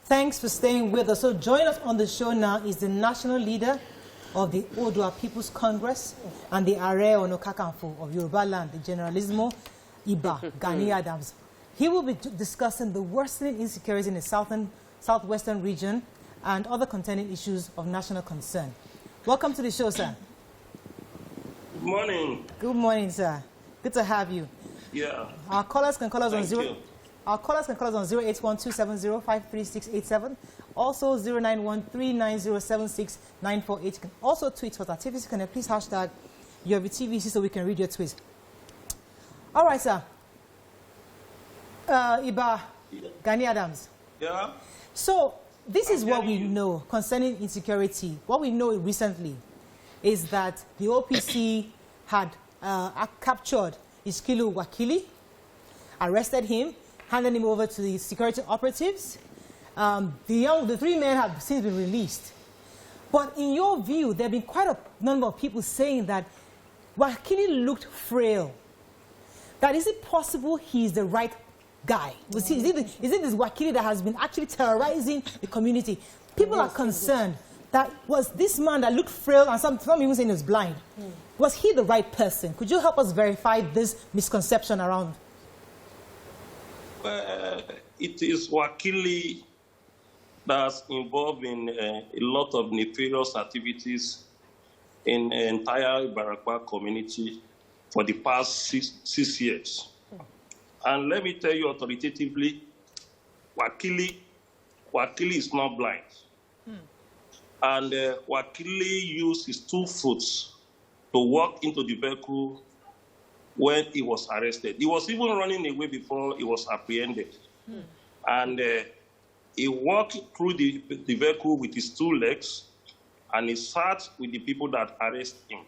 Thanks for staying with us. So join us on the show now is the national leader of the Odua People's Congress and the Aare or Kakanfo of Yorubaland, the Generalismo, Iba Gani Adams. He will be discussing the worsening insecurity in the southwestern region and other contending issues of national concern. Welcome to the show, sir. Good morning. Good morning, sir. Good to have you. Yeah. Our callers can call us Thank on you. Our callers can call us on 08127053687, also 09139076948. You can also tweet for activities. Can you please hashtag YoruTVC so we can read your tweets. All right, sir. Iba Gani Adams. Yeah. So this is what we know concerning insecurity. What we know recently is that the OPC had captured Iskilu Wakili, arrested him, handed him over to the security operatives. The three men have since been released. But in your view, there have been quite a number of people saying that Wakili looked frail. That is it possible he's the right guy? Is it this Wakili that has been actually terrorizing the community? People are concerned that was this man that looked frail and some even saying he was blind. Was he the right person? Could you help us verify this misconception around? It is Wakili that's involved in a lot of nefarious activities in the entire Ibarakwa community for the past six years. And let me tell you authoritatively, Wakili is not blind. And Wakili used his 2 foot to walk into the vehicle when he was arrested. He was even running away before he was apprehended. And he walked through the vehicle with his 2 legs, and he sat with the people that arrested him.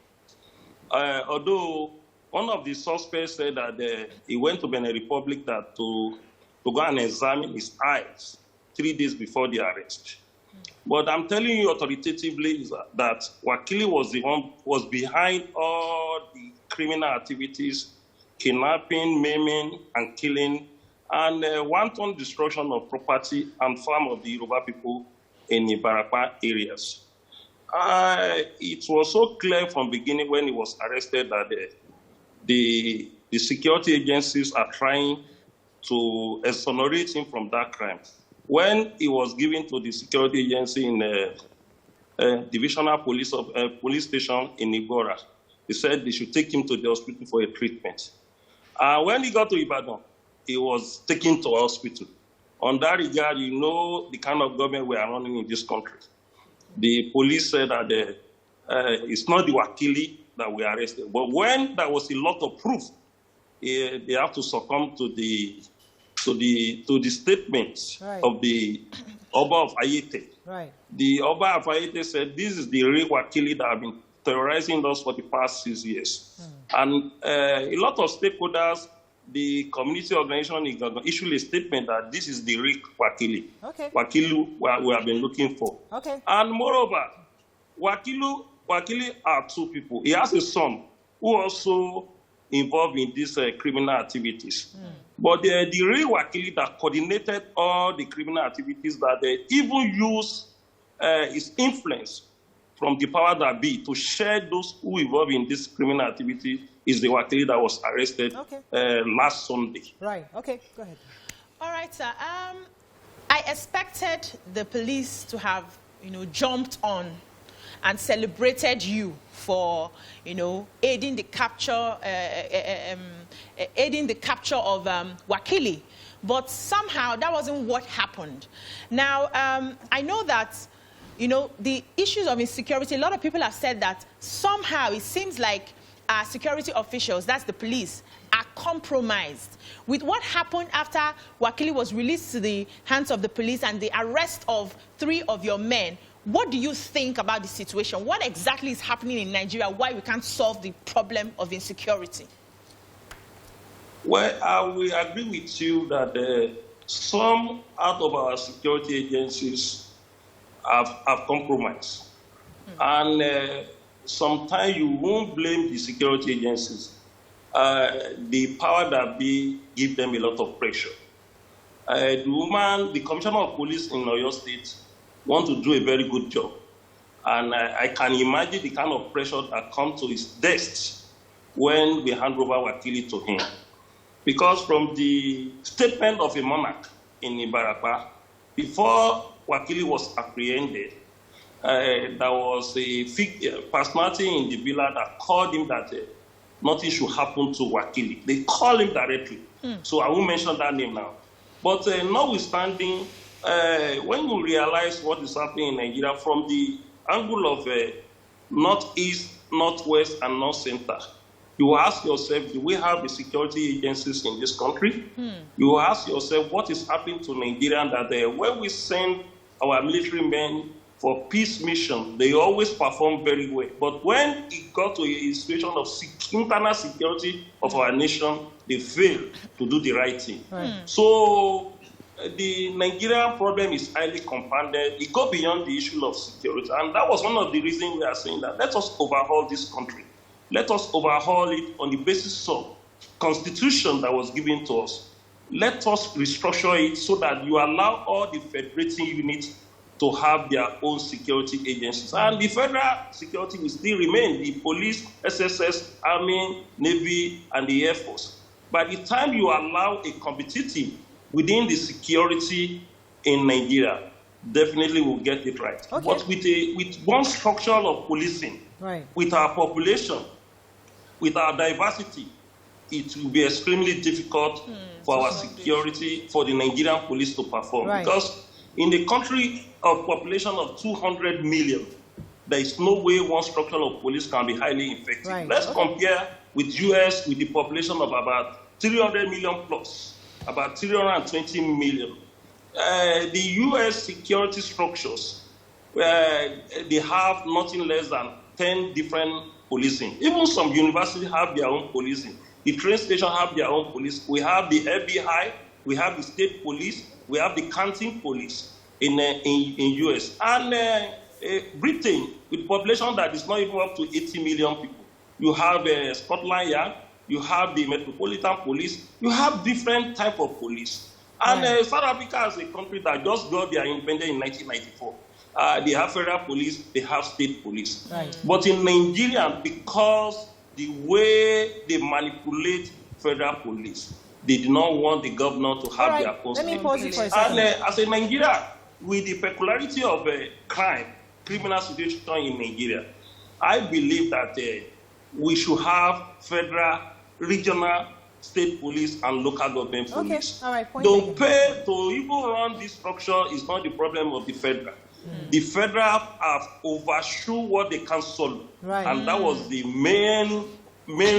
Although one of the suspects said that he went to Benin Republic to go and examine his eyes 3 days before the arrest. But I'm telling you authoritatively that Wakili was behind all the criminal activities, kidnapping, maiming, and killing, and wanton destruction of property and farm of the Yoruba people in the Ibarakwa areas. It was so clear from the beginning when he was arrested that the security agencies are trying to exonerate him from that crime. When he was given to the security agency in divisional police station in Igora, they said they should take him to the hospital for a treatment. When he got to Ibadan, he was taken to hospital. On that regard, you know the kind of government we are running in this country. The police said that it's not the Wakili that we arrested. But when there was a lot of proof, they have to succumb to the statements of the Oba of Ayete. Right. The Oba of Ayete said this is the real Wakili that have been terrorizing us for the past 6 years. And a lot of stakeholders, the community organization issued a statement that this is the real Wakili. Okay. Wakili we have been looking for. Okay. And moreover, Wakili are 2 people. He has a son who also involved in these criminal activities. But the real Wakili that coordinated all the criminal activities, that they even used his influence from the power that be to share those who involved in this criminal activity, is the Wakili that was arrested last Sunday. Right. Okay. Go ahead. All right, sir. I expected the police to have, jumped on and celebrated you for, aiding the capture of Wakili. But somehow that wasn't what happened. Now, I know that, the issues of insecurity, a lot of people have said that somehow it seems like our security officials, that's the police, are compromised with what happened after Wakili was released to the hands of the police and the arrest of 3 of your men. What do you think about the situation? What exactly is happening in Nigeria? Why we can't solve the problem of insecurity? Well, I will agree with you that some out of our security agencies have compromised. And sometimes you won't blame the security agencies. The power that be give them a lot of pressure. The Commissioner of Police in Oyo State want to do a very good job. And I can imagine the kind of pressure that comes to his desk when we hand over Wakili to him. Because from the statement of a monarch in Ibarakwa, before Wakili was apprehended, there was a personality in the villa that called him that nothing should happen to Wakili. They call him directly. So I won't mention that name now. But notwithstanding, when you realize what is happening in Nigeria from the angle of northeast, northwest, and north center, you ask yourself, do we have the security agencies in this country? You ask yourself, what is happening to Nigeria that when we send our military men for peace mission, they always perform very well. But when it got to a situation of internal security of our nation, they fail to do the right thing. So the Nigerian problem is highly compounded. It goes beyond the issue of security. And that was one of the reasons we are saying that let us overhaul this country. Let us overhaul it on the basis of constitution that was given to us. Let us restructure it so that you allow all the federating units to have their own security agencies. And the federal security will still remain, the police, SSS, Army, Navy, and the Air Force. By the time you allow a competitive within the security in Nigeria, definitely we'll get it right. Okay. But with one structure of policing, with our population, with our diversity, it will be extremely difficult for our security, for the Nigerian police to perform. Because in a country of population of 200 million, there is no way one structure of police can be highly effective. Let's compare with US with the population of about 300 million plus, about 320 million. The US security structures, they have nothing less than 10 different policing. Even some universities have their own policing. The train station have their own police. We have the FBI, we have the state police, we have the county police in US. And Britain, with population that is not even up to 80 million people. You have Scotland Yard, you have the Metropolitan Police, you have different type of police. And South Africa is a country that just got their independence in 1994. They have federal police, they have state police. But in Nigeria, because the way they manipulate federal police, they do not want the governor to have their own. Let me pause it for a second. And as a Nigerian, with the peculiarity of criminal situation in Nigeria, I believe that we should have federal, regional, state police, and local government police. Don't pay to even run this structure is not the problem of the federal. The federal have overshoot what they can solve, and that was the main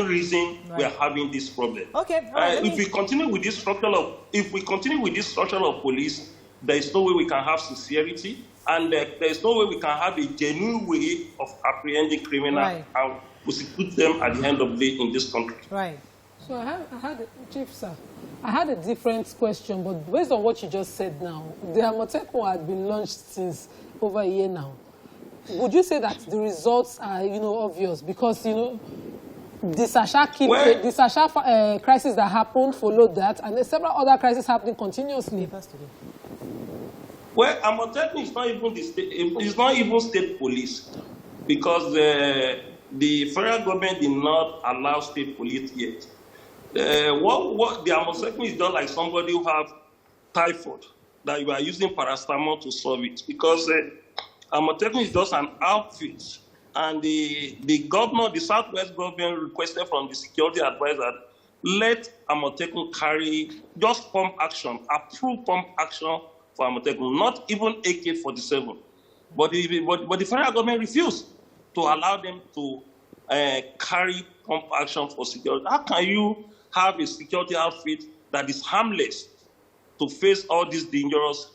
reason we are having this problem. If we continue with this structure of police, there is no way we can have sincerity, and there is no way we can have a genuine way of apprehending criminals and prosecute them at the end of the day in this country. So I had Chief Sir, I had a different question, but based on what you just said now, the Amotekun had been launched since over a year now. Would you say that the results are, obvious? Because, the Sasha crisis that happened followed that, and there's several other crises happening continuously. Well, Amotekun is not even it's not even state police, because the federal government did not allow state police yet. What the Amotekun is done like somebody who have typhoid, that you are using paracetamol to solve it, because Amotekun is just an outfit, and the governor, the Southwest government, requested from the security advisor, let Amotekun carry just pump action, approved pump action for Amotekun, not even AK-47. But the federal government refused to allow them to carry pump action for security. How can you have a security outfit that is harmless to face all these dangerous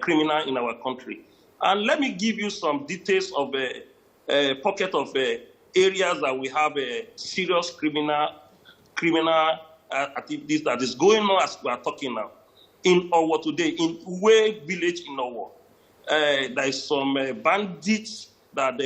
criminals in our country? And let me give you some details of a pocket of areas that we have serious criminal activities that is going on as we are talking now. In Owo today, in Uwe village in Owo, there is some bandits that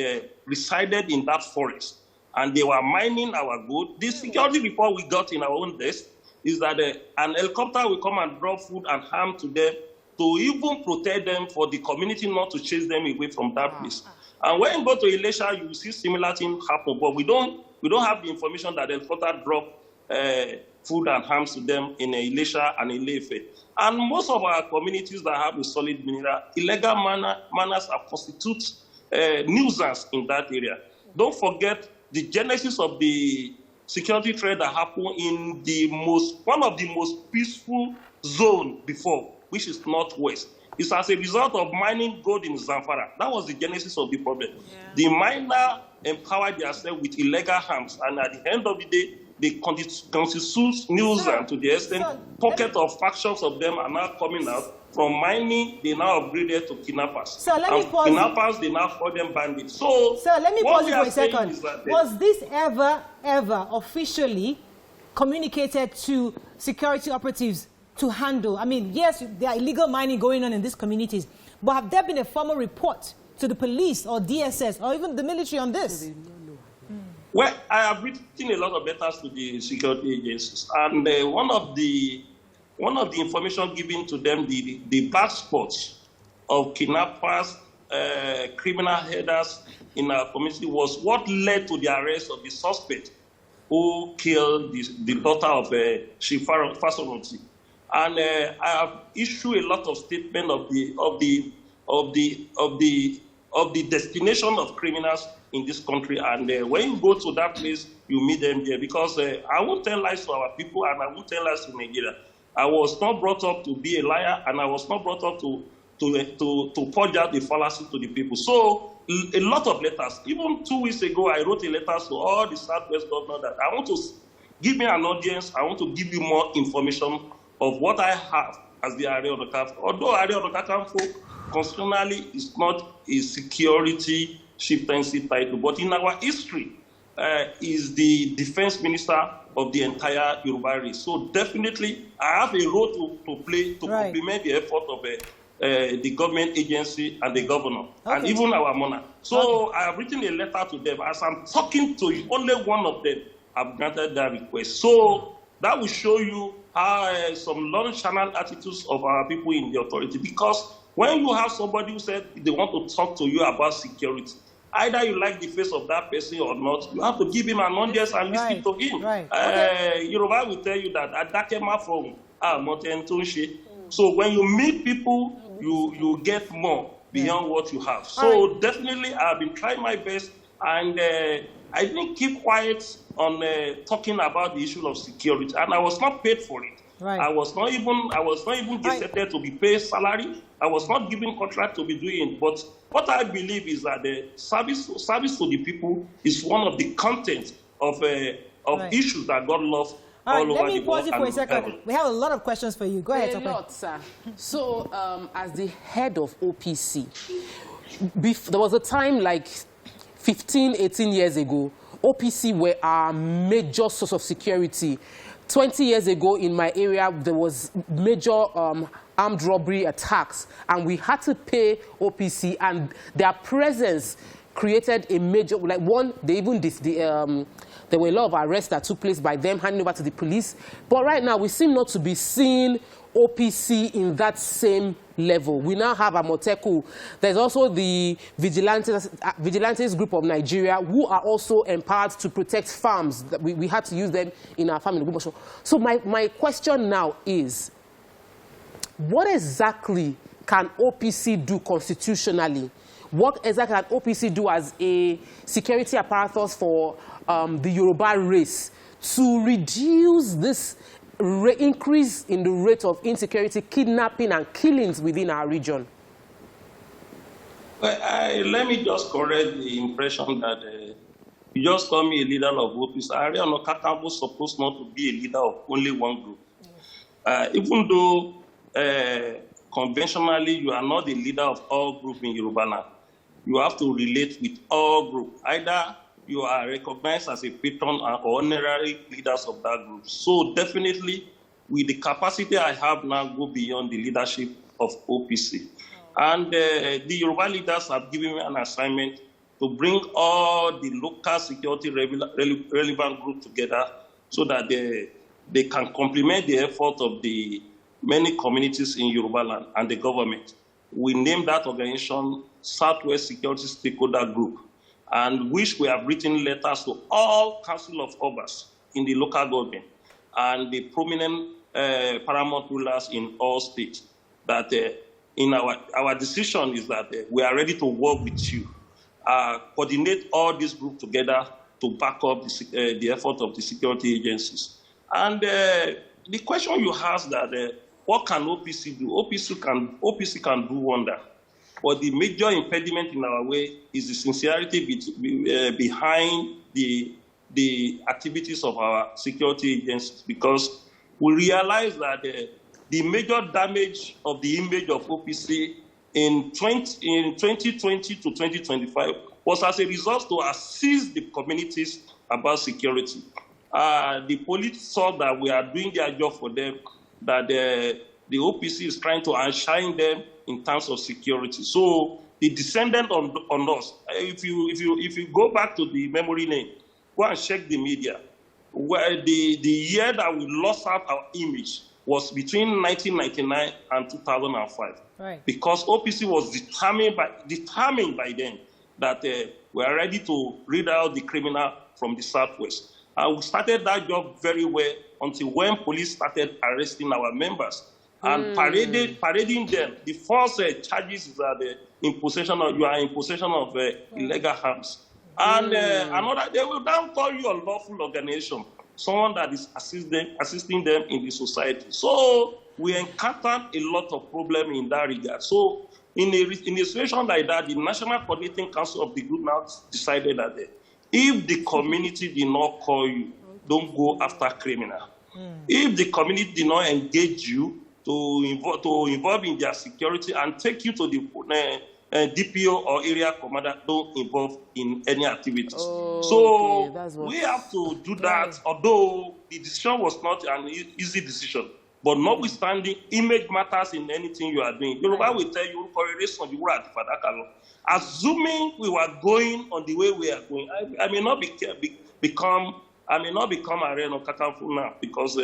resided in that forest, and they were mining our gold. This security report we got in our own desk is that an helicopter will come and drop food and harm to them to even protect them for the community not to chase them away from that place. And when you go to Elisha, you will see similar things happen, but we don't have the information that the helicopter drop food and harms to them in Elisha and Ilefe. And most of our communities that have a solid mineral, illegal manners constitute nuisance in that area. Don't forget the genesis of the security threat that happened in one of the most peaceful zone before, which is Northwest. It's as a result of mining gold in Zamfara. That was the genesis of the problem. Yeah. The miner empowered themselves with illegal arms, and at the end of the day, they constitute nuisance to the extent pocket of factions of them are now coming out. From mining, they now upgraded to kidnappers. So let me pause. Kidnappers, they now call them bandits. So let me pause you for a second. Was this ever officially communicated to security operatives to handle? I mean, yes, there are illegal mining going on in these communities, but have there been a formal report to the police or DSS or even the military on this? Well, I have written a lot of letters to the security agencies, and one of the information given to them, the black spots of kidnappers, criminal headers in our community was what led to the arrest of the suspect who killed the daughter of Chief Fasoloti. And I have issued a lot of statements of the destination of criminals in this country, and when you go to that place, you meet them there. Because I won't tell lies to our people, and I won't tell lies to Nigeria. I was not brought up to be a liar, and I was not brought up to point out the fallacy to the people. So a lot of letters. Even 2 weeks ago, I wrote a letter to all the Southwest governors that I want to give me an audience. I want to give you more information of what I have as the Aare of the Kakanfo. Although Aare of the Kakanfo constitutionally is not a security chieftaincy title, but in our history is the defense minister of the entire Yoruba race. So definitely, I have a role to play to complement the effort of the government agency and the governor, and even our monarch. So I have written a letter to them. As I'm talking to you, only one of them have granted that request. So that will show you how some non-channel attitudes of our people in the authority. Because when you have somebody who said they want to talk to you about security, either you like the face of that person or not, you have to give him an audience and listen to him. Yoruba will tell you that Adakema from Mountain Tunshi. So when you meet people, you get more beyond what you have. So definitely, I've been trying my best, and I didn't keep quiet on talking about the issue of security, and I was not paid for it. I was not even gazetted to be paid salary. I was not given contract to be doing it. But what I believe is that the service to the people is one of the contents of issues that God loves all over the world. Let me pause you for a second. We have a lot of questions for you. Go ahead. A lot, sir. So, as the head of OPC, there was a time like 15, 18 years ago, OPC were our major source of security. 20 years ago in my area, there was major armed robbery attacks, and we had to pay OPC, and their presence created a major, like one, they even there were a lot of arrests that took place by them handing over to the police. But right now, we seem not to be seeing OPC in that same level. We now have Amoteku. There's also the Vigilantes group of Nigeria, who are also empowered to protect farms. We had to use them in our family. So my question now is, what exactly can OPC do constitutionally? What exactly can OPC do as a security apparatus for the Yoruba race to reduce this increase in the rate of insecurity, kidnapping, and killings within our region? Well, let me just correct the impression that you just call me a leader of OPC. Aare of the Kakanfo was supposed not to be a leader of only one group. Even though conventionally you are not the leader of all groups in Yorubaland, you have to relate with all groups. Either you are recognized as a patron or honorary leaders of that group. So definitely, with the capacity I have now, go beyond the leadership of OPC. And the Yoruba leaders have given me an assignment to bring all the local security relevant groups together so that they can complement the effort of the many communities in Yorubaland and the government. We named that organization Southwest Security Stakeholder Group, and which we have written letters to all Council of Obas in the local government and the prominent paramount rulers in all states, that in our decision is that we are ready to work with you, coordinate all these groups together to back up the effort of the security agencies. And the question you asked that what can OPC do? OPC can do wonder. But the major impediment in our way is the sincerity behind the activities of our security agencies, because we realize that the major damage of the image of OPC in 2020 to 2025 was as a result to assist the communities about security. The police saw that we are doing their job for them, that the OPC is trying to outshine them in terms of security. So the descendant on us, if you go back to the memory lane, go and check the media, where the year that we lost out our image was between 1999 and 2005. Right. Because OPC was determined by then that we are ready to rid out the criminal from the Southwest. And we started that job very well until when police started arresting our members and parading them. The first charges is that you are in possession of illegal arms. And another, they will now call you a lawful organization, someone that is assisting them in the society. So we encountered a lot of problems in that regard. So in a situation like that, the National Coordinating Council of the group now decided that if the community did not call you, don't go after criminal. If the community did not engage you to involve in their security and take you to the DPO or area commander, don't involve in any activities. So we have to do that, although the decision was not an easy decision. But notwithstanding, image matters in anything you are doing. Yoruba will tell you, assuming we were going on the way we are going, I may not become Aare or Kakanfo now, because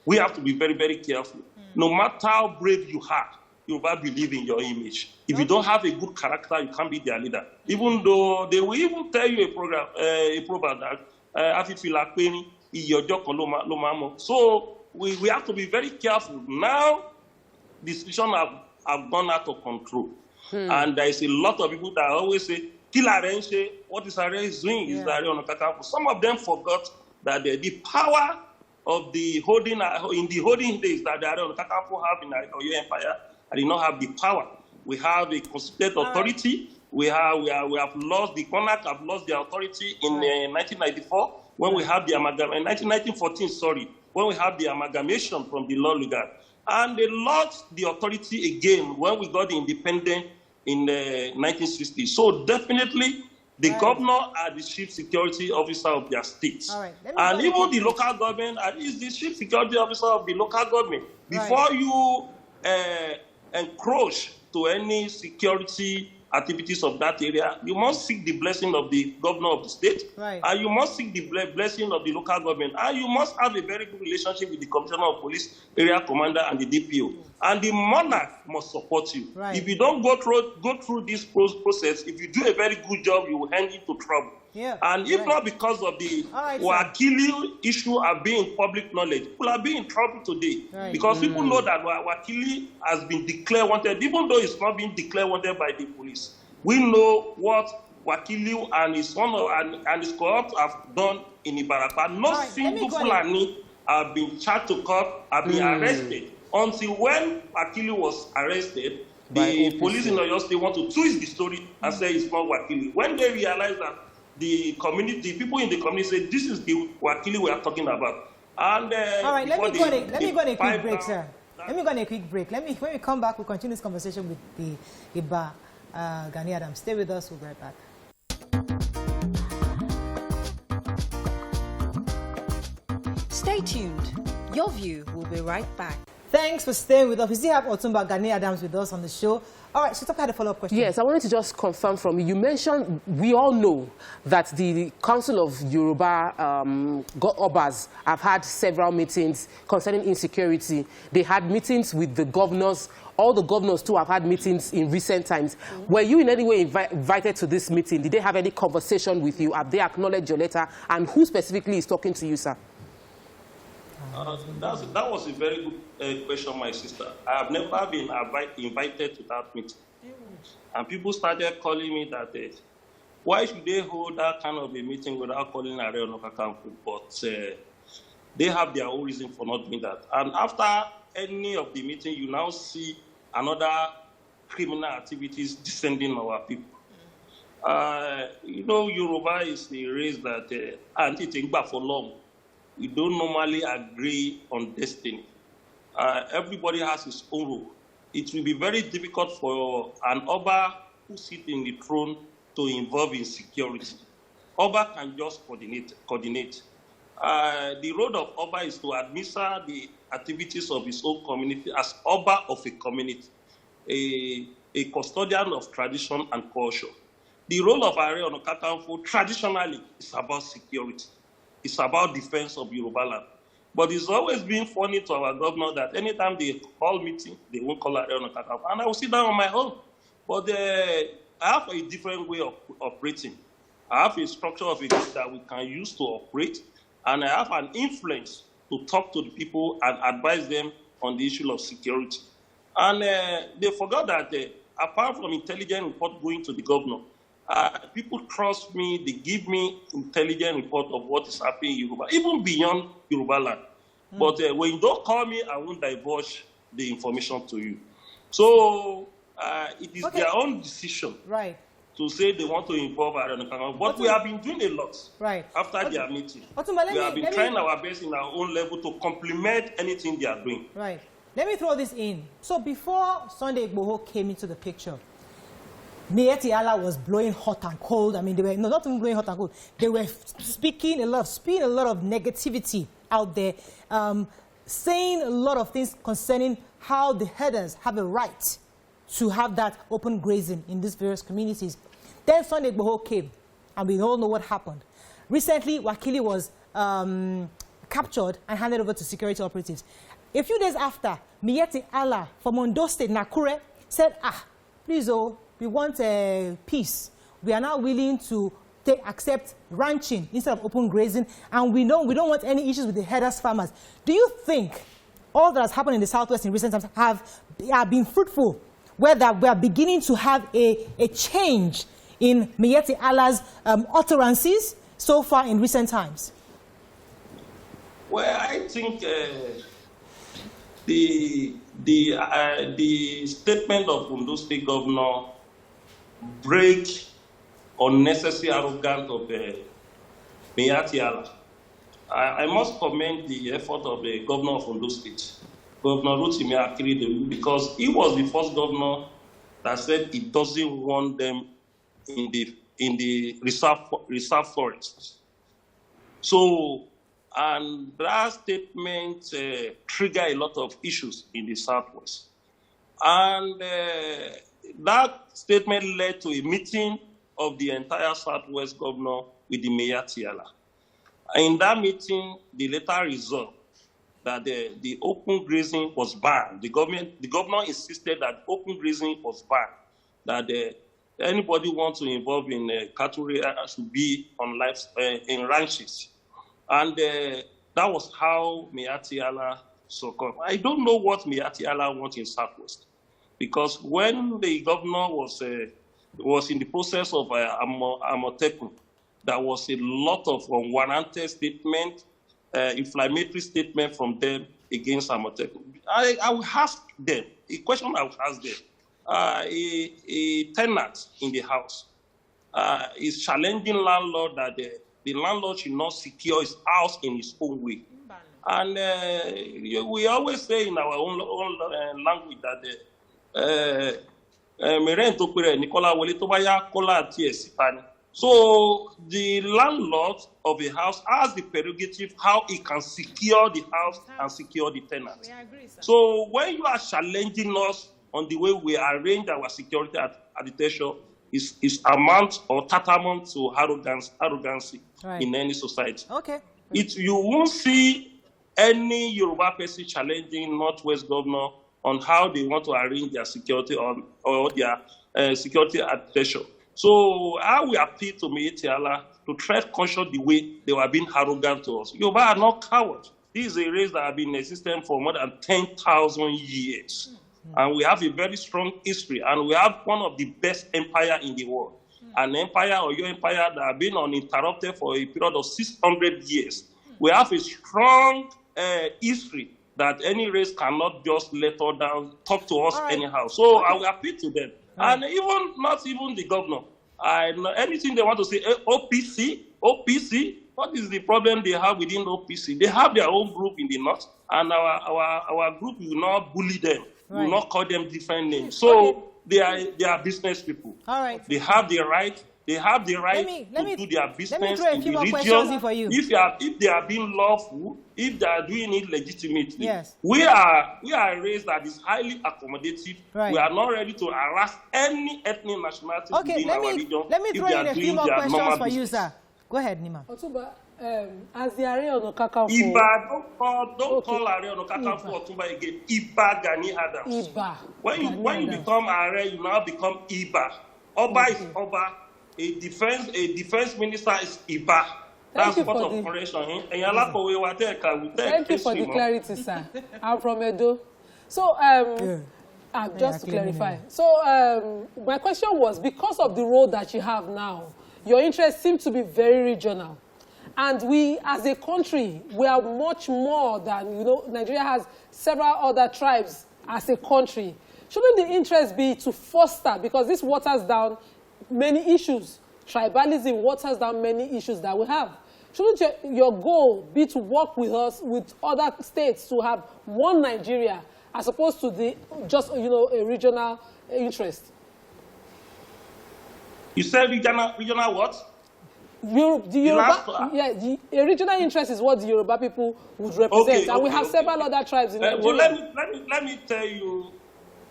we have to be very, very careful. No matter how brave you are, you will believe in your image. If you don't have a good character, you can't be their leader. Even though they will even tell you a program that so we have to be very careful. Now, the situation have gone out of control. And there is a lot of people that always say, Kill Aare, what is Aare doing? Is Aare on Kakanfo? Some of them forgot that the power of the holding days that the Aare on Kakanfo have in the Oyo Empire, I did not have the power. We have a constituted authority. We have lost, the monarch have lost their authority in 1994 when we have the amalgamation, in 1914, sorry, when we have the amalgamation from the law regard. And they lost the authority again when we got the independence in 1960. So definitely, the governor are the chief security officer of their states. And even the local government is the chief security officer of the local government. Before you encroach to any security activities of that area, you must seek the blessing of the governor of the state, and you must seek the blessing of the local government, and you must have a very good relationship with the commissioner of police, area commander, and the DPO. And the monarch must support you. If you don't go through this process, if you do a very good job, you will end into trouble. And if not because of the Wakili issue are being public knowledge, people are being in trouble today. Because people know that Wakili has been declared wanted, even though it's not being declared wanted by the police. We know what Wakili and his cohort have done in Ibarapa. No single Fulani have been charged to court, have been arrested. Until when Wakili was arrested, the police in Oyo State want to twist the story and say it's not Wakili. When they realize that the community, people in the community say, this is the Wakili we are talking about. And all right, let me go on a quick break, sir. Let me go on a quick break. When we come back, we'll continue this conversation with the Iba Gani Adams. Stay with us, we'll be right back. Stay tuned. Your View will be right back. Thanks for staying with us. We still have Iba Gani Adams with us on the show. All right, so had a follow-up question. Yes, I wanted to just confirm from you. You mentioned, we all know that the Council of Yoruba Obas have had several meetings concerning insecurity. They had meetings with the governors. All the governors too have had meetings in recent times. Were you in any way invited to this meeting? Did they have any conversation with you? Have they acknowledged your letter? And who specifically is talking to you, sir? That was a very good question, my sister. I have never been invited to that meeting. And people started calling me that, why should they hold that kind of a meeting without calling Aare or Kakanfo? But they have their own reason for not doing that. And after any of the meeting, you now see another criminal activities descending on our people. You know, Yoruba is the race that anti-think back for long. We don't normally agree on destiny. Everybody has his own role. It will be very difficult for an Oba who sits in the throne to involve in security. Oba can just coordinate. The role of Oba is to administer the activities of his own community as Oba of a community, a custodian of tradition and culture. The role of Aare or Kakanfo traditionally is about security. It's about defense of Yorubaland. But it's always been funny to our governor that anytime they call meeting, they won't call Aare or Kakanfo. And I will sit down on my own. But I have a different way of operating. I have a structure of it that we can use to operate. And I have an influence to talk to the people and advise them on the issue of security. And they forgot that apart from intelligent report going to the governor, people trust me, they give me intelligent report of what is happening in Yoruba, even beyond Yorubaland. But when you don't call me, I won't divulge the information to you. So it is their own decision to say they want to involve Aare and Kakanfo. But we have been doing a lot after their meeting. We have been trying our best in our own level to complement anything they are doing. Right. Let me throw this in. So before Sunday Igboho came into the picture, Miyetti Allah was blowing hot and cold. I mean, they were not even blowing hot and cold. They were spitting a lot of negativity out there, saying a lot of things concerning how the herders have a right to have that open grazing in these various communities. Then Sunday Igboho came, and we all know what happened. Recently, Wakili was captured and handed over to security operatives. A few days after, Miyetti Allah from Ondo State, Nakure, said, please, we want peace. We are now willing to accept ranching instead of open grazing, and we don't want any issues with the herders, farmers. Do you think all that has happened in the Southwest in recent times have been fruitful, whether we are beginning to have a change in Miyetti Allah's utterances so far in recent times? Well, I think the statement of Ondo State Governor break unnecessary arrogance of Miyetti Allah. I must commend the effort of the governor of Ondo State, Governor Rotimi Akeredolu, because he was the first governor that said he doesn't want them in the reserve forests. So, and that statement triggered a lot of issues in the Southwest. And that statement led to a meeting of the entire Southwest governor with the Miyetti Allah. In that meeting, the letter resolved that the open grazing was banned. The governor insisted that open grazing was banned, that anybody wants to involve in cattle should be on in ranches. And that was how Miyetti Allah succumbed. I don't know what Miyetti Allah wants in Southwest, because when the governor was in the process of Amotekun, there was a lot of unwarranted statement, inflammatory statement from them against Amotekun. I will ask them, a question I will ask them. A tenant in the house is challenging landlord that the landlord should not secure his house in his own way. And we always say in our own language that So the landlord of a house has the prerogative how he can secure the house and secure the tenant. We agree, sir. So when you are challenging us on the way we arrange our security at the tertiary, is amount or tantamount to arrogancy in any society. Okay. You won't see any Yoruba person challenging Northwest governor on how they want to arrange their security or their security at tertiary. So I will appeal to Meetiala to tread caution the way they were being arrogant to us. Yoruba are not cowards. This is a race that has been in existence for more than 10,000 years. And we have a very strong history, and we have one of the best empire in the world. An empire or your empire that has been uninterrupted for a period of 600 years. We have a strong history that any race cannot just let us down, talk to us anyhow. So I will appeal to them. And not even the governor. Anything they want to say, OPC, what is the problem they have within OPC? They have their own group in the north, and our group will not bully them. We will not call them different names. So they are business people. All right. They have the right. They have the right to do their business in the region. If they are being lawful, if they are doing it legitimately, we are a race that is highly accommodative. Right. We are not ready to harass any ethnic nationality within our region. Let me throw in a few more questions for you, sir. Go ahead, Nima. Otumba, as the Aare Ona Kakanfo. Iba, don't call Aare Ona Kakanfo Otumba again. Iba Gani Adams. Iba. When you become Aare, you now become Iba. Oba is Oba. A defense minister is Iba. That's part of correction. Thank you for the clarity, sir. I'm from Edo. So, just to clarify. So, my question was, because of the role that you have now, your interests seem to be very regional. And we, as a country, we are much more than, Nigeria has several other tribes as a country. Shouldn't the interest be to foster, because this waters down many issues. Tribalism waters down many issues that we have. Shouldn't your goal be to work with us, with other states, to have one Nigeria, as opposed to a regional interest? You said regional what? A regional interest is what the Yoruba people would represent, and we have several other tribes in Nigeria. Well, let me tell you,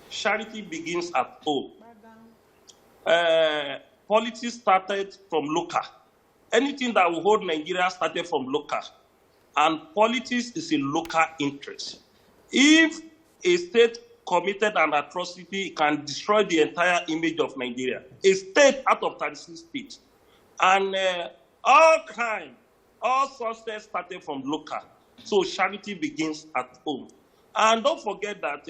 charity begins at home. Politics started from local. Anything that will hold Nigeria started from local. And politics is a local interest. If a state committed an atrocity, it can destroy the entire image of Nigeria. A state out of 36 states. And all crime, all success started from local. So charity begins at home. And don't forget that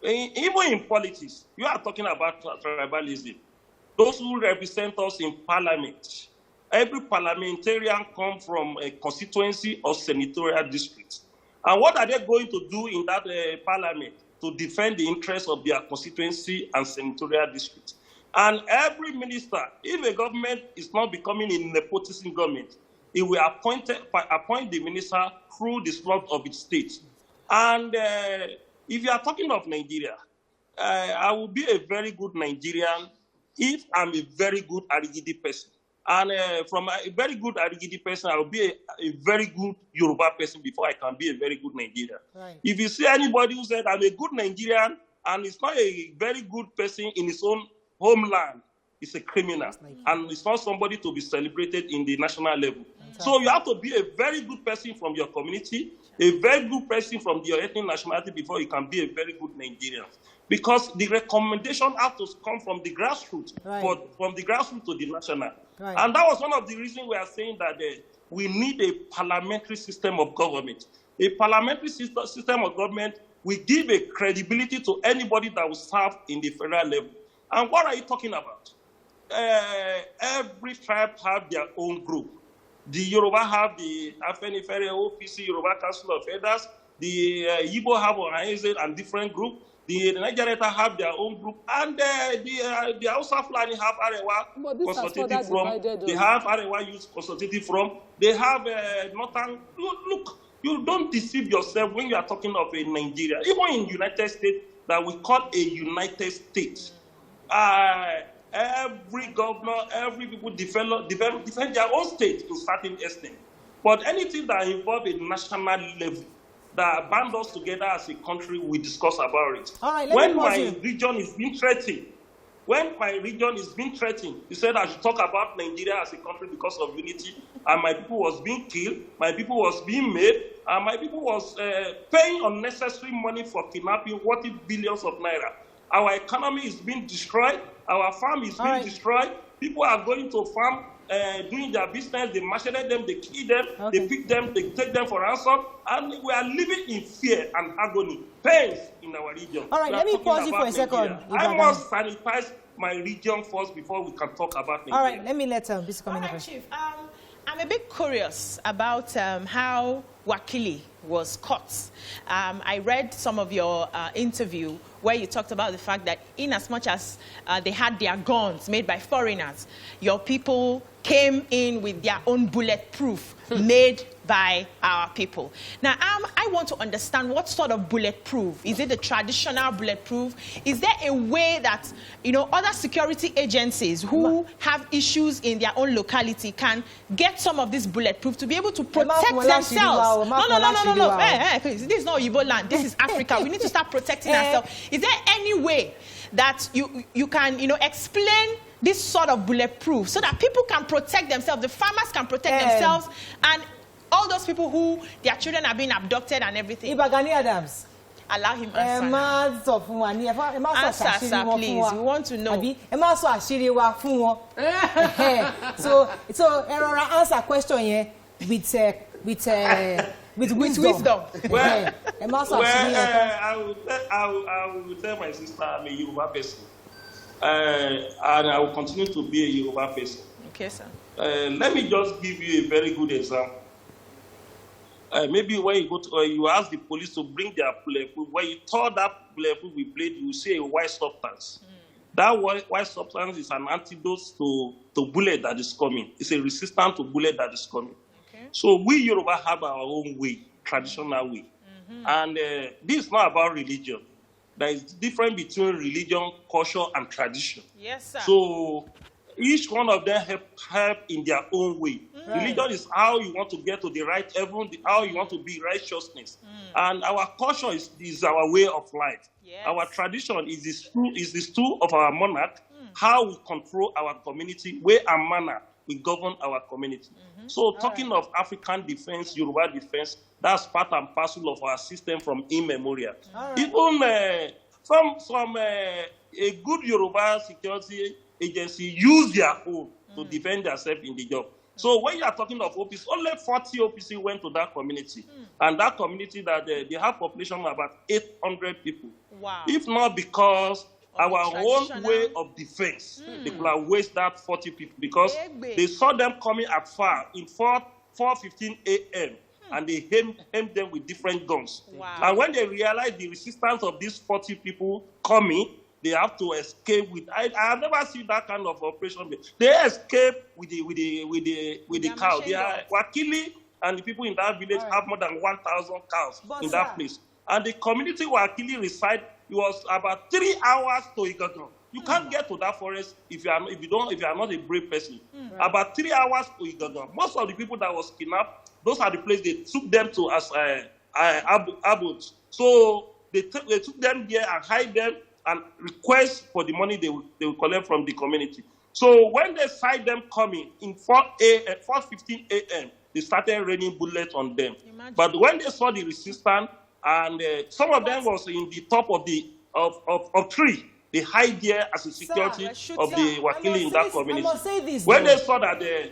even in politics, you are talking about tribalism. Those who represent us in parliament, every parliamentarian comes from a constituency or senatorial district. And what are they going to do in that parliament? To defend the interests of their constituency and senatorial district. And every minister, if a government is not becoming a nepotism government, it will appoint the minister through the slot of its state. And if you are talking of Nigeria, I will be a very good Nigerian if I'm a very good Arigidi person. And from a very good Arigidi person, I will be a very good Yoruba person before I can be a very good Nigerian. Right. If you see anybody who said, I'm a good Nigerian, and it's not a very good person in his own homeland, it's a criminal. And it's not somebody to be celebrated in the national level. So you have to be a very good person from your community, a very good person from your ethnic nationality before you can be a very good Nigerian. Because the recommendation has to come from the grassroots, from the grassroots to the national. Right. And that was one of the reasons we are saying that we need a parliamentary system of government. A parliamentary system of government will give a credibility to anybody that will serve in the federal level. And what are you talking about? Every tribe have their own group. The Yoruba have the Afenifere OPC, Yoruba Council of Elders. The Igbo have organized and different group. The Nigerians have their own group, and the Hausa Fulani have Arewa consultative from. They have Arewa Youth consultative from. They have Northern. Look, you don't deceive yourself when you are talking of a Nigeria. Even in United States, that we call a United States. every governor, every people defend their own state to certain extent. But anything that involves a national level, that band us together as a country, we discuss about it. All right, when my region is being threatened, you said I should talk about Nigeria as a country because of unity, and my people was being killed, my people was being made, and my people was paying unnecessary money for kidnapping, worth billions of naira. Our economy is being destroyed, our farm is being destroyed, people are going to farm, doing their business, they macheted them, they kill them, they pick them, they take them for ransom, and we are living in fear and agony, pains in our region. All right, let me pause you for a second. I must sanitize my region first before we can talk about Nigeria. All right, let me let this come in. All right, Chief. I'm a bit curious about how Wakili was caught. I read some of your interview where you talked about the fact that in as much as they had their guns made by foreigners, your people came in with their own bulletproof made by our people. Now, I want to understand what sort of bulletproof. Is it the traditional bulletproof? Is there a way that, you know, other security agencies who have issues in their own locality can get some of this bulletproof to be able to protect themselves? No. This is not Yorubaland. This is Africa. We need to start protecting ourselves. Is there any way that you can, you know, explain this sort of bulletproof so that people can protect themselves, the farmers can protect themselves, and all those people who their children are being abducted and everything? Iba Gani Adams. Allow him answer. Answer, sir, please. We want to know. So Errora answer question here with wisdom. Well, I will tell my sister I'm a Yoruba person. And I will continue to be a Yoruba person. Okay, sir. Let me just give you a very good example. Maybe when you go to, you ask the police to bring their bulletproof, when you tore that bulletproof with blade, you see a white substance. That white substance is an antidote to bullet that is coming. It's a resistance to bullet that is coming. Okay. So we Yoruba have our own way, traditional way. And this is not about religion. There is difference between religion, culture, and tradition. Yes, sir. So each one of them help in their own way. Religion is how you want to get to the right heaven, how you want to be righteousness. And our culture is our way of life. Yes. Our tradition is the stool of our monarch, how we control our community, way and manner we govern our community. So talking of African defense, Yoruba defense, that's part and parcel of our system from immemorial. Even a good Yoruba security agency use their own to defend themselves in the job. So when you are talking of OPC, only 40 OPC went to that community. And that community, that they have population of about 800 people. Wow. If not because our own way of defense, they could have wasted that 40 people because they saw them coming at 4:15 a.m. and they aimed them with different guns. Wow. And when they realized the resistance of these 40 people coming, they have to escape with. I have never seen that kind of operation. They escape with the cow. They are Wakili, and the people in that village have more than 1,000 cows in that place. And the community Wakili reside, it was about 3 hours to Igagan. You can't get to that forest if you are not a brave person. About 3 hours to Igagan. Most of the people that was kidnapped, those are the places they took them to as Abut. So they took them there and hide them and request for the money they will collect from the community. So when they sight them coming in 4:15 a.m., they started raining bullets on them. Imagine. But when they saw the resistance, and some of them was in the top of the tree, they hide there as a security of the Wakili in that community. When they saw that there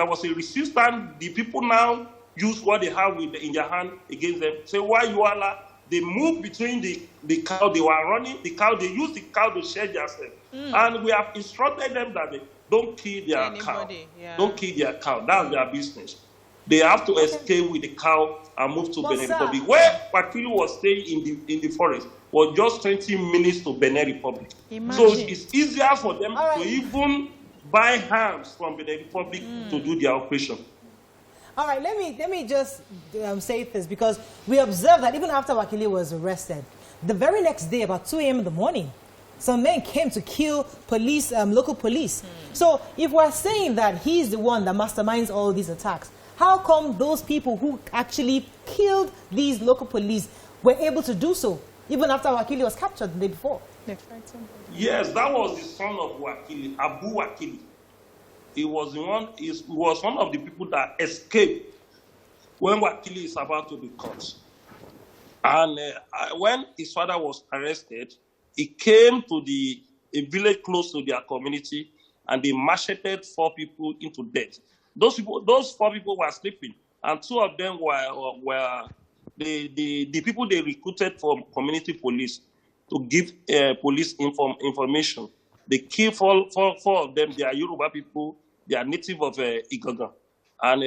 was a resistance, the people now use what they have in their hand against them. Say, why you are? They moved between the cow they were running, the cow, they used the cow to share themselves. And we have instructed them that they don't kill their cow. Yeah. Don't kill their cow. That's their business. They have to escape with the cow and move to Benin Republic. Where Wakili was staying in the forest was just 20 minutes to Benin Republic. Imagine. So it's easier for them to even buy hams from Benin Republic to do their operation. All right, let me just say this, because we observed that even after Wakili was arrested, the very next day, about 2 a.m. in the morning, some men came to kill police, local police. So if we're saying that he's the one that masterminds all these attacks, how come those people who actually killed these local police were able to do so, even after Wakili was captured the day before? Yes, that was the son of Wakili, Abu Wakili. He was one of the people that escaped when Wakili is about to be caught. And when his father was arrested, he came to a village close to their community, and they macheted 4 people into death. Those 4 people were sleeping, and 2 of them were the people they recruited from community police to give police information. They killed 4 of them. They are Yoruba people. They are native of Iga. And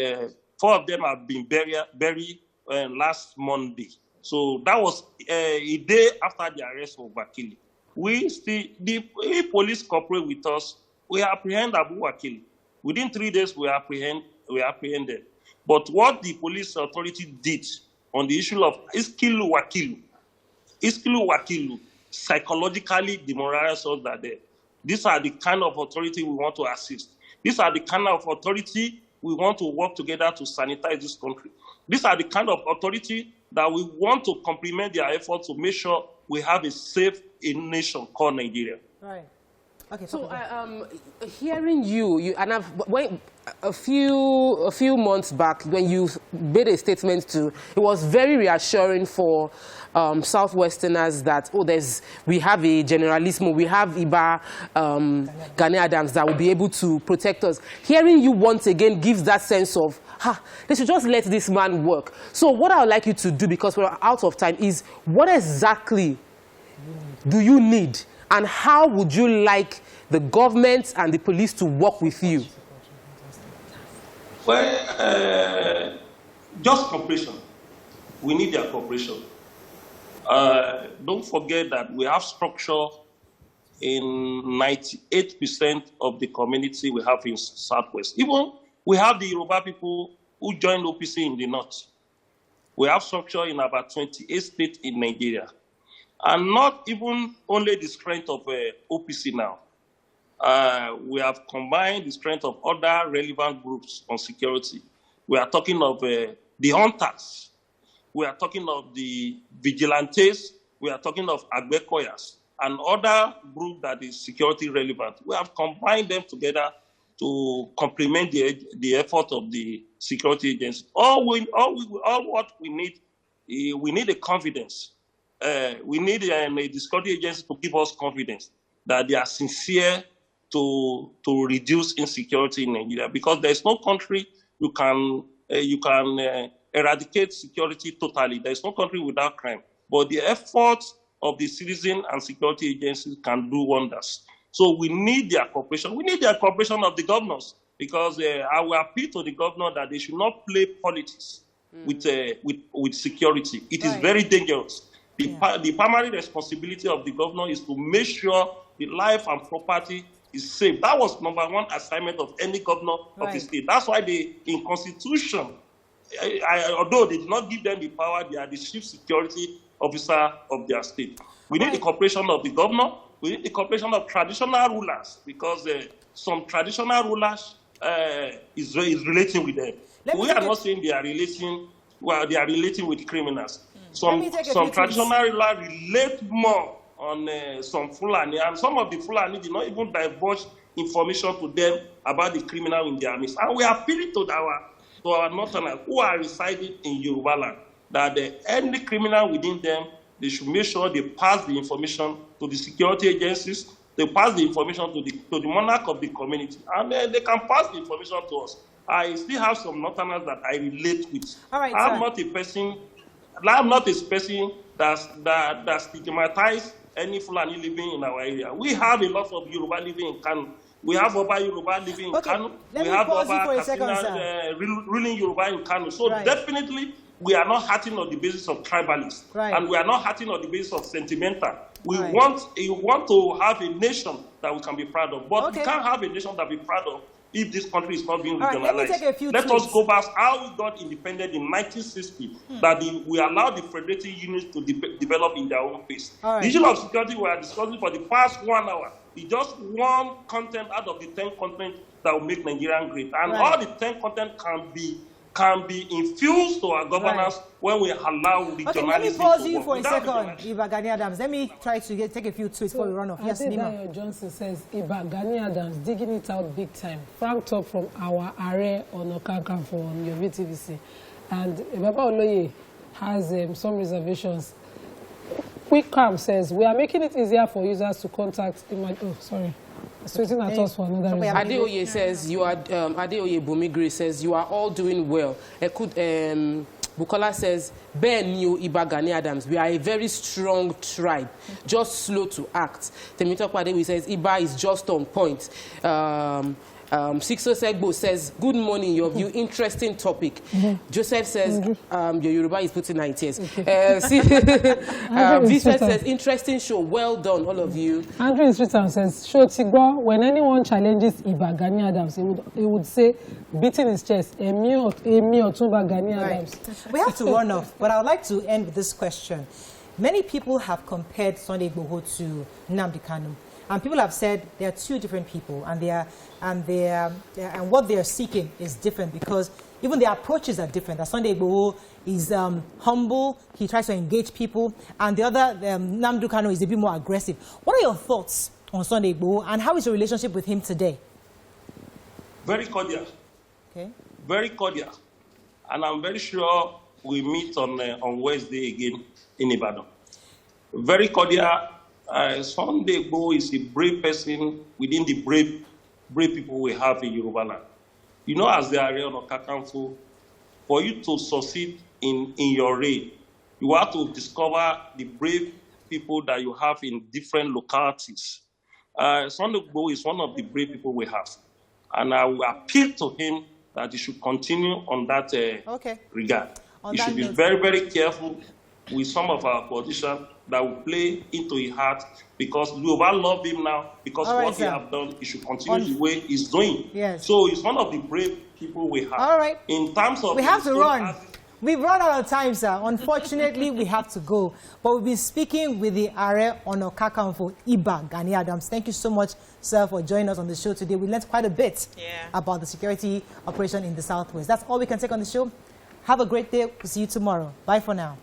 4 of them have been buried last Monday. So that was a day after the arrest of Wakili. The police cooperate with us. We apprehend Abu Wakili. Within 3 days, we apprehended. But what the police authority did on the issue of Iskilu Wakili psychologically demoralized us that these are the kind of authority we want to assist. These are the kind of authority we want to work together to sanitize this country. These are the kind of authority that we want to complement their efforts to make sure we have a safe nation called Nigeria. Right. Okay. So, hearing you and a few months back when you made a statement it was very reassuring for Southwesterners that we have a generalismo, we have Iba Gani Adams that will be able to protect us. Hearing you once again gives that sense of they should just let this man work. So what I would like you to do, because we're out of time, is what exactly do you need? And how would you like the government and the police to work with you? Well, just cooperation. We need their cooperation. Don't forget that we have structure in 98% of the community we have in Southwest. Even we have the Yoruba people who joined OPC in the North. We have structure in about 28 states in Nigeria. And not even only the strength of OPC now. We have combined the strength of other relevant groups on security. We are talking of the hunters. We are talking of the vigilantes. We are talking of agbekoyas and other group that is security relevant. We have combined them together to complement the effort of the security agency. All what we need a confidence. We need the security agency to give us confidence that they are sincere to reduce insecurity in Nigeria, because there is no country you can eradicate security totally. There is no country without crime, but the efforts of the citizen and security agencies can do wonders. So we need their cooperation. We need their cooperation of the governors, because I will appeal to the governor that they should not play politics with security. It is very dangerous. The primary responsibility of the governor is to make sure the life and property is safe. That was #1 assignment of any governor of the state. That's why in Constitution, although they did not give them the power, they are the chief security officer of their state. We need the cooperation of the governor. We need the cooperation of traditional rulers, because some traditional rulers is relating with them. We are not saying they are relating. Well, they are relating with criminals. Some traditional rulers relate more on some Fulani, and some of the Fulani did not even divulge information to them about the criminal in their midst. And we are appealing to our northerners who are residing in Yorubaland that any criminal within them, they should make sure they pass the information to the security agencies, they pass the information to the monarch of the community, and they can pass the information to us. I still have some northerners that I relate with. All right, I'm not a person that stigmatizes any Fulani living in our area. We have a lot of Yoruba living in Kano. We have Oba Yoruba living in Kano. We have Oba Katsina ruling Yoruba in Kano. So definitely, we are not acting on the basis of tribalism, and we are not acting on the basis of sentimental. We want to have a nation that we can be proud of, but we can't have a nation that we proud of if this country is not being regionalized. All right, let me take a few Let tweets. us go back how we got independent in 1960, that we allowed the federating units to develop in their own pace. Right. The issue of security we are discussing for the past 1 hour is just one content out of the 10 content that will make Nigeria great. And all the 10 content can be infused to our governance when we allow regionalism. Okay, let me pause you for a second, Iba Gani Adams. Let me try to take a few tweets before we run off. Yes, Nima. Johnson says, Iba Gani Adams digging it out big time. Frank talk from our Aare on Kakanfo on your VTVC. And Baba Oloye has some reservations. Quick Calm says, we are making it easier for users to contact... Oh, sorry. Waiting at us for another reason. Adeoye says you are Adeoye Bumigri says you are all doing well. Bukola says Ben New Iba Gani Adams, we are a very strong tribe, just slow to act. Temitope Adeoye says Iba is just on point. Sixo Segbo says, good morning, your view, interesting topic. Joseph says, your Yoruba is putting 9 tears. Vincent says, interesting show, well done, all of you. Andrew Instructor says, show Tigbo, when anyone challenges Iba Gani Adams, he would say, beating his chest, Emi Otunba Gani Adams. We have to run off, but I would like to end with this question. Many people have compared Sunday Igboho to Nnamdi Kanu. And people have said they are two different people, and what they are seeking is different, because even their approaches are different. That Sunday Igboho is humble, he tries to engage people, and the other, Nnamdi Kanu, is a bit more aggressive. What are your thoughts on Sunday Igboho, and how is your relationship with him today? Very cordial. Okay. Very cordial. And I'm very sure we meet on Wednesday again in Ibadan. Very cordial. Sunday Igboho is a brave person within the brave people we have in Yorubaland. You know, as the Aare of Kakanfo, for you to succeed in your reign, you have to discover the brave people that you have in different localities. Sunday Igboho is one of the brave people we have. And I will appeal to him that he should continue on that regard. He should be very, very careful with some of our politicians that will play into his heart, because Yoruba love him now, because what he have done, he should continue the way he's doing. Yes. So he's one of the brave people we have. All right. In terms of... We have to run. We've run out of time, sir. Unfortunately, we have to go. But we'll be speaking with the Aare of Kakanfo, Iba Gani Adams. Thank you so much, sir, for joining us on the show today. We learned quite a bit about the security operation in the Southwest. That's all we can take on the show. Have a great day. We'll see you tomorrow. Bye for now.